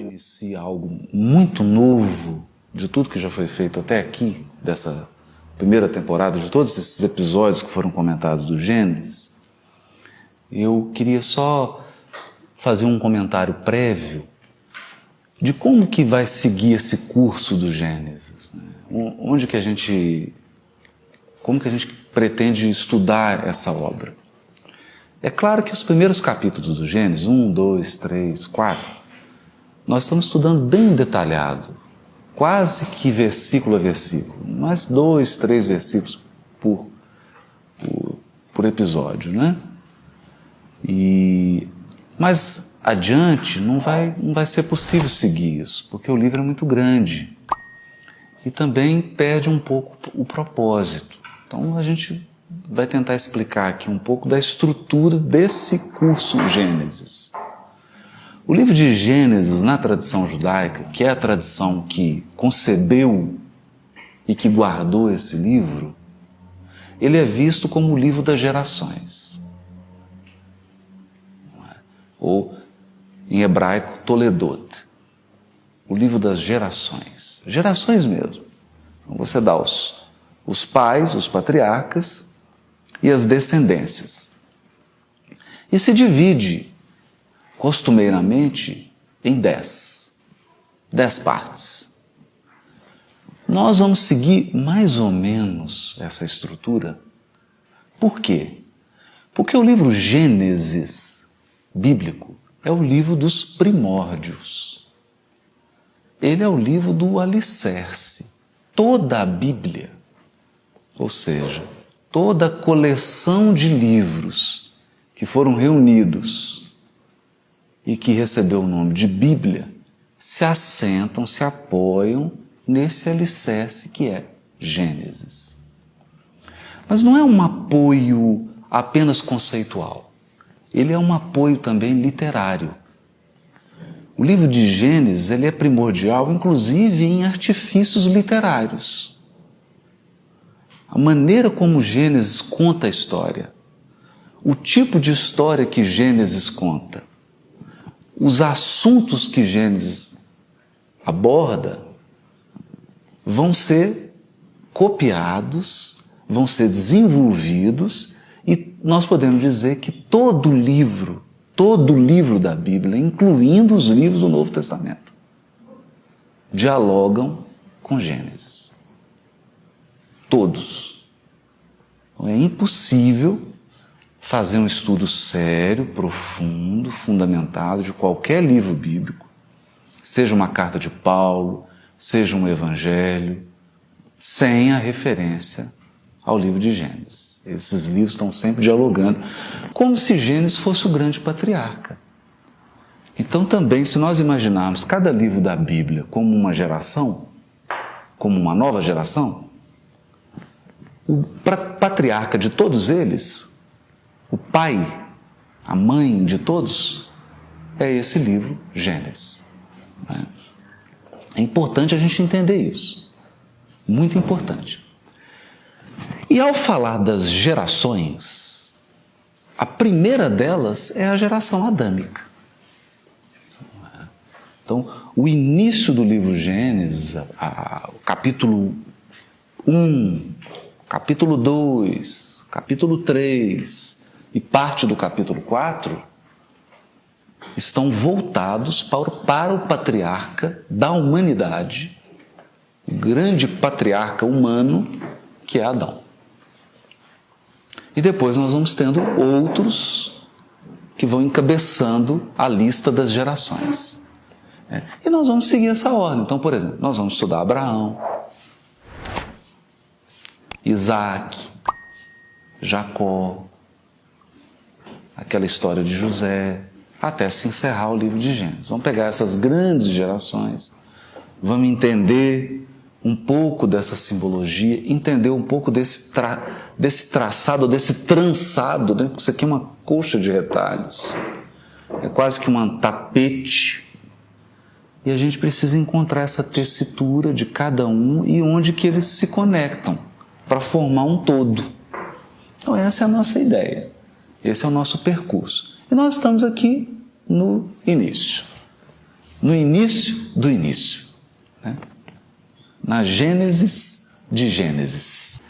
inicia algo muito novo de tudo que já foi feito até aqui, dessa primeira temporada, de todos esses episódios que foram comentados do Gênesis, eu queria só fazer um comentário prévio de como que vai seguir esse curso do Gênesis, né? Como que a gente pretende estudar essa obra. É claro que os primeiros capítulos do Gênesis, 1, 2, 3, 4, nós estamos estudando bem detalhado, quase que versículo a versículo, mas 2, 3 versículos por episódio, né? Mas adiante não vai ser possível seguir isso, porque o livro é muito grande e também perde um pouco o propósito. Então a gente vai tentar explicar aqui um pouco da estrutura desse curso Gênesis. O livro de Gênesis, na tradição judaica, que é a tradição que concebeu e que guardou esse livro, ele é visto como o livro das gerações. Ou, em hebraico, Toledot. O livro das gerações. Gerações mesmo. Então você dá os pais, os patriarcas e as descendências. E se divide costumeiramente em 10 partes. Nós vamos seguir mais ou menos essa estrutura. Por quê? Porque o livro Gênesis bíblico é o livro dos primórdios. Ele é o livro do alicerce. Toda a Bíblia, ou seja, toda a coleção de livros que foram reunidos e que recebeu o nome de Bíblia, se assentam, se apoiam nesse alicerce que é Gênesis. Mas não é um apoio apenas conceitual. Ele é um apoio também literário. O livro de Gênesis ele é primordial, inclusive em artifícios literários. A maneira como Gênesis conta a história, o tipo de história que Gênesis conta, os assuntos que Gênesis aborda vão ser copiados, vão ser desenvolvidos e nós podemos dizer que todo livro da Bíblia, incluindo os livros do Novo Testamento, dialogam com Gênesis. Todos. É impossível fazer um estudo sério, profundo, fundamentado de qualquer livro bíblico, seja uma carta de Paulo, seja um evangelho, sem a referência ao livro de Gênesis. Esses livros estão sempre dialogando, como se Gênesis fosse o grande patriarca. Então também, se nós imaginarmos cada livro da Bíblia como uma geração, como uma nova geração, o patriarca de todos eles, o pai, a mãe de todos, é esse livro Gênesis. É importante a gente entender isso. Muito importante. E ao falar das gerações, a primeira delas é a geração adâmica. Então, o início do livro Gênesis, o capítulo 1, capítulo 2, capítulo 3 e parte do capítulo 4 estão voltados para o patriarca da humanidade, o grande patriarca humano que é Adão. E depois nós vamos tendo outros que vão encabeçando a lista das gerações. E nós vamos seguir essa ordem. Então, por exemplo, nós vamos estudar Abraão, Isaac, Jacó, aquela história de José, até se encerrar o livro de Gênesis. Vamos pegar essas grandes gerações, vamos entender um pouco dessa simbologia, entender um pouco desse traçado, desse trançado, né? Porque isso aqui é uma coxa de retalhos, é quase que um tapete, e a gente precisa encontrar essa tessitura de cada um e onde que eles se conectam para formar um todo. Então essa é a nossa ideia, esse é o nosso percurso. E nós estamos aqui no início. no início do início, né? Na Gênesis de Gênesis.